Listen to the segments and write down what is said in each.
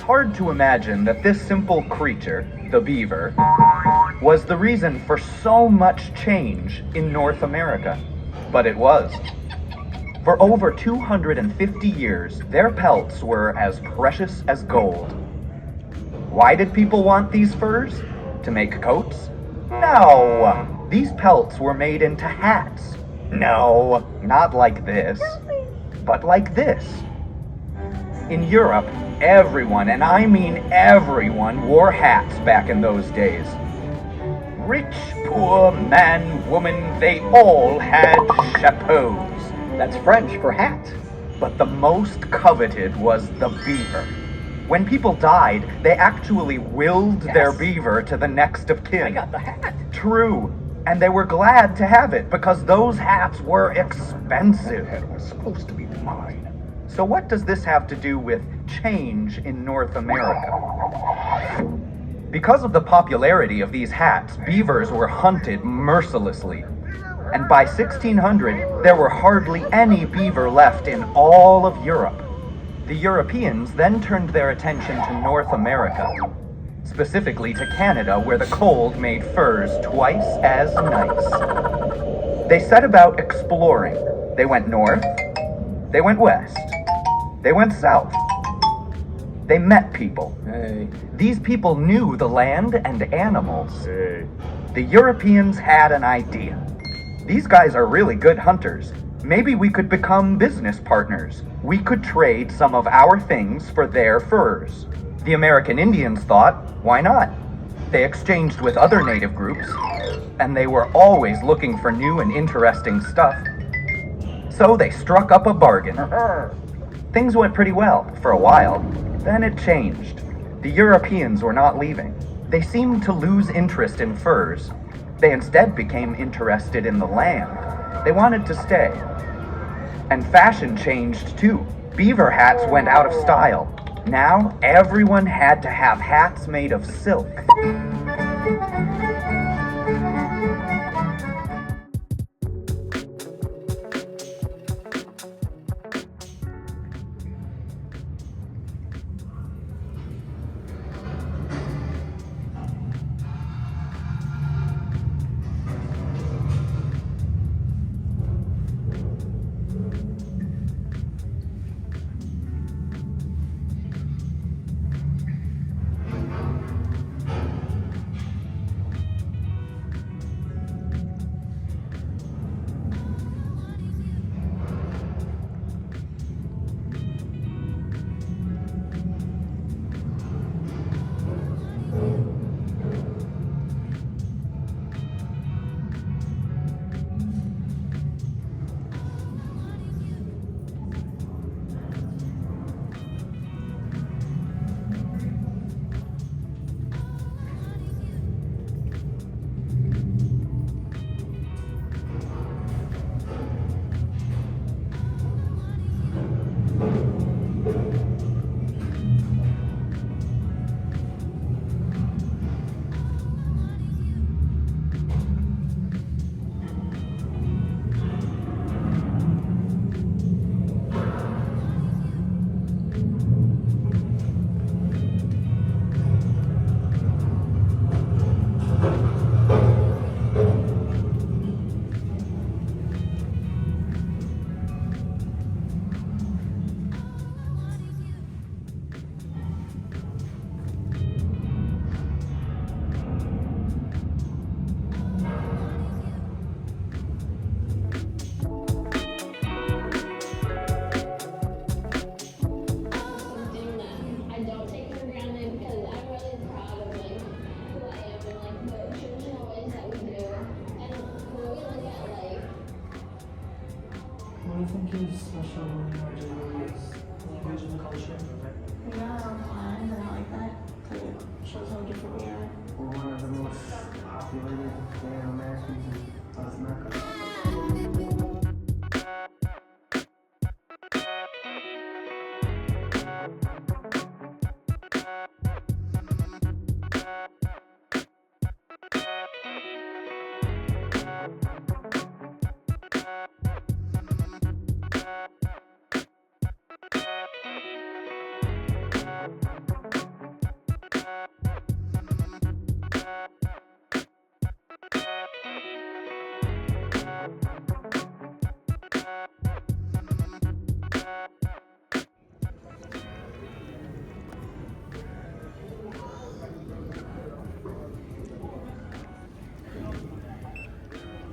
hard to imagine that this simple creature, the beaver, was the reason for so much change in North America. But it was. For over 250 years, their pelts were as precious as gold. Why did people want these furs? To make coats? No! These pelts were made into hats. No, not like this, but like this. In Europe, everyone, and I mean everyone, wore hats back in those days. Rich, poor, man, woman, they all had chapeaux. That's French for hat. But the most coveted was the beaver. When people died, they actually willed their beaver to the next of kin. I got the hat. True. And they were glad to have it because those hats were expensive. That was supposed to be mine. So what does this have to do with change in North America? Because of the popularity of these hats, beavers were hunted mercilessly. And by 1600, there were hardly any beaver left in all of Europe. The Europeans then turned their attention to North America, specifically to Canada, where the cold made furs twice as nice. They set about exploring. They went north, they went west, they went south. They met people. Hey. These people knew the land and animals. Hey. The Europeans had an idea. These guys are really good hunters. Maybe we could become business partners. We could trade some of our things for their furs. The American Indians thought, why not? They exchanged with other native groups, and they were always looking for new and interesting stuff. So they struck up a bargain. Things went pretty well for a while. Then it changed. The Europeans were not leaving. They seemed to lose interest in furs. They instead became interested in the land. They wanted to stay. And fashion changed too. Beaver hats went out of style. Now everyone had to have hats made of silk. Something that I don't take for granted because I'm really proud of like who I am and like the traditional ways that we do. And when we look at like What do you think is special in our daily language and culture? We got our own flags and I like that because it shows how different we are. We're one of the most populated American species in South America.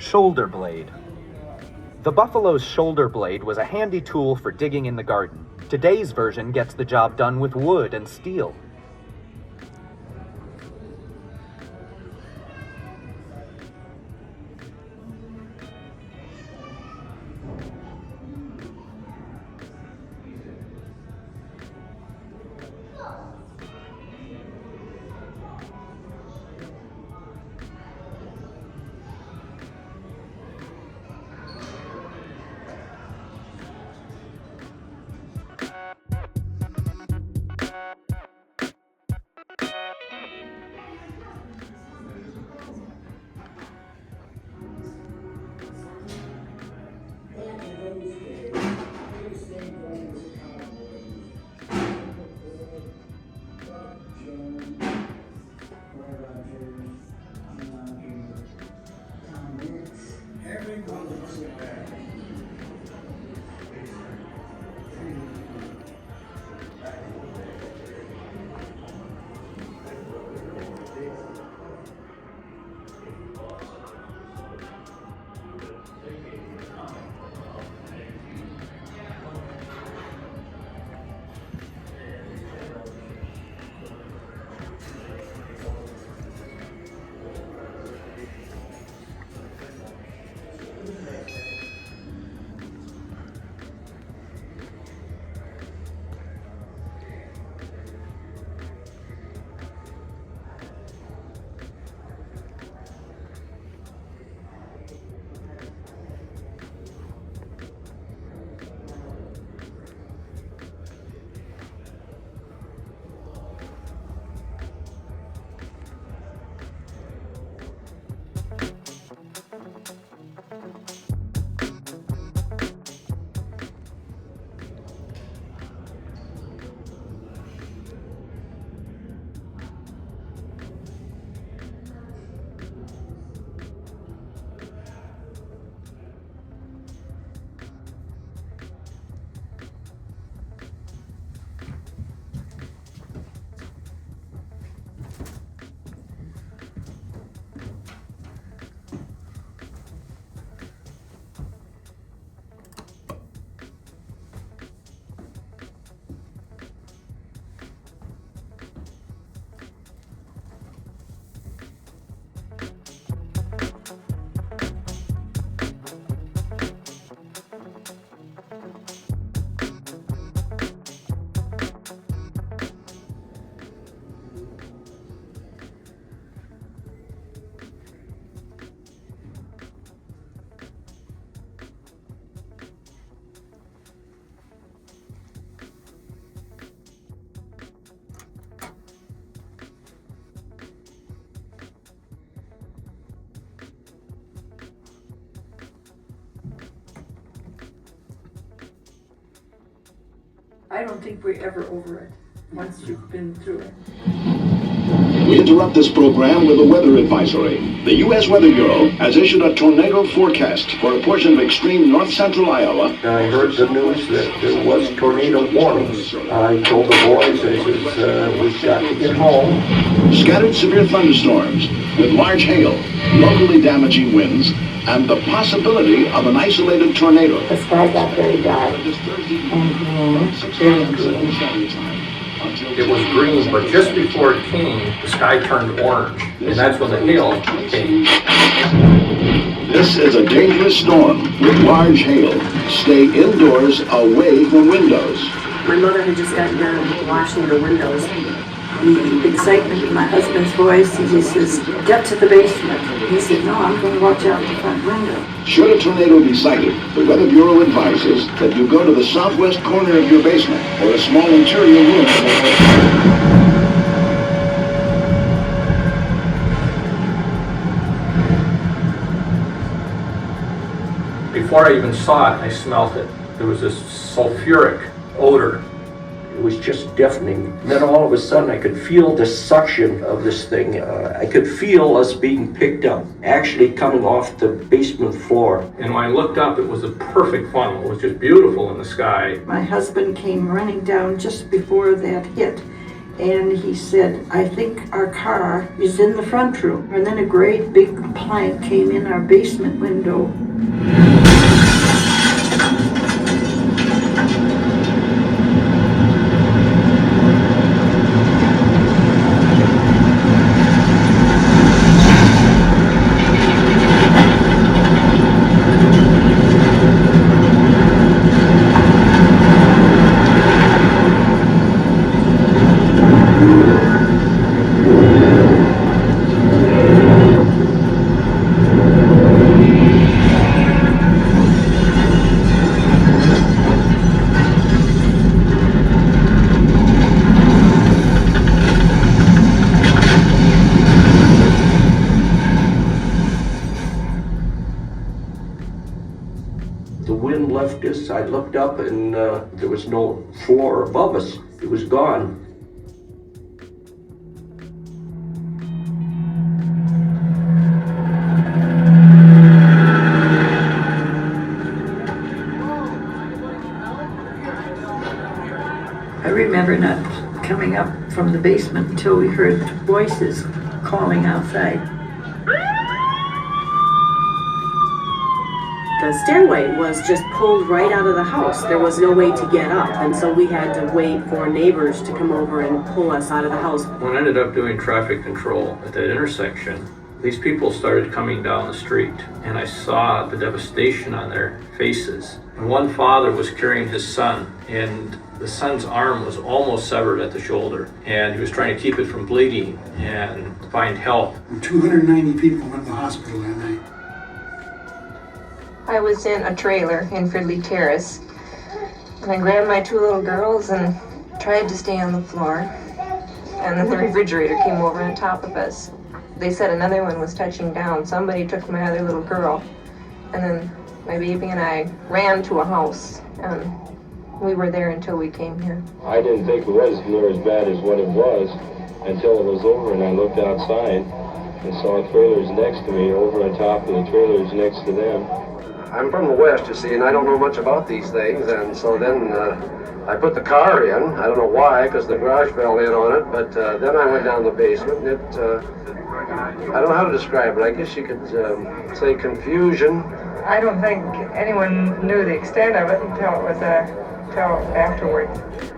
Shoulder blade. The Buffalo's shoulder blade was a handy tool for digging in the garden. Today's version gets the job done with wood and steel. I don't think we're ever over it, once you've been through it. We interrupt this program with a weather advisory. The U.S. Weather Bureau has issued a tornado forecast for a portion of extreme north-central Iowa. I heard the news that there was tornado warnings. I told the boys, I said, we've got to get home. Scattered severe thunderstorms with large hail, locally damaging winds, and the possibility of an isolated tornado. The sky got very dark and very green. It was green, but just before it came, the sky turned orange, and that's when the hail came. This is a dangerous storm with large hail. Stay indoors, away from windows. My mother had just gotten done washing the windows. The excitement in my husband's voice, he says, get to the basement. He said, no, I'm going to watch out the front window. Should a tornado be sighted, the Weather Bureau advises that you go to the southwest corner of your basement or a small interior room. Before I even saw it, I smelt it. There was this sulfuric odor. It was just deafening. And then all of a sudden I could feel the suction of this thing. I could feel us being picked up, actually coming off the basement floor. And when I looked up, it was a perfect funnel. It was just beautiful in the sky. My husband came running down just before that hit, And he said, I think our car is in the front room. And then a great big plank came in our basement window. The wind left us. I looked up and there was no floor above us. It was gone. I remember not coming up from the basement until we heard voices calling outside. The stairway was just pulled right out of the house. There was no way to get up, and so we had to wait for neighbors to come over and pull us out of the house. When I ended up doing traffic control at that intersection, these people started coming down the street, and I saw the devastation on their faces. And one father was carrying his son, and the son's arm was almost severed at the shoulder, and he was trying to keep it from bleeding and find help. 290 people went to the hospital that night. I was in a trailer in Fridley Terrace, and I grabbed my two little girls and tried to stay on the floor. And then the refrigerator came over on top of us. They said another one was touching down. Somebody took my other little girl, and then my baby and I ran to a house, and we were there until we came here. I didn't think it was near as bad as what it was until it was over, and I looked outside and saw trailers next to me, over on top of the trailers next to them. I'm from the West, you see, and I don't know much about these things, and so then I put the car in. I don't know why, because the garage fell in on it, but then I went down the basement, and I don't know how to describe it. I guess you could say confusion. I don't think anyone knew the extent of it until it was until afterwards.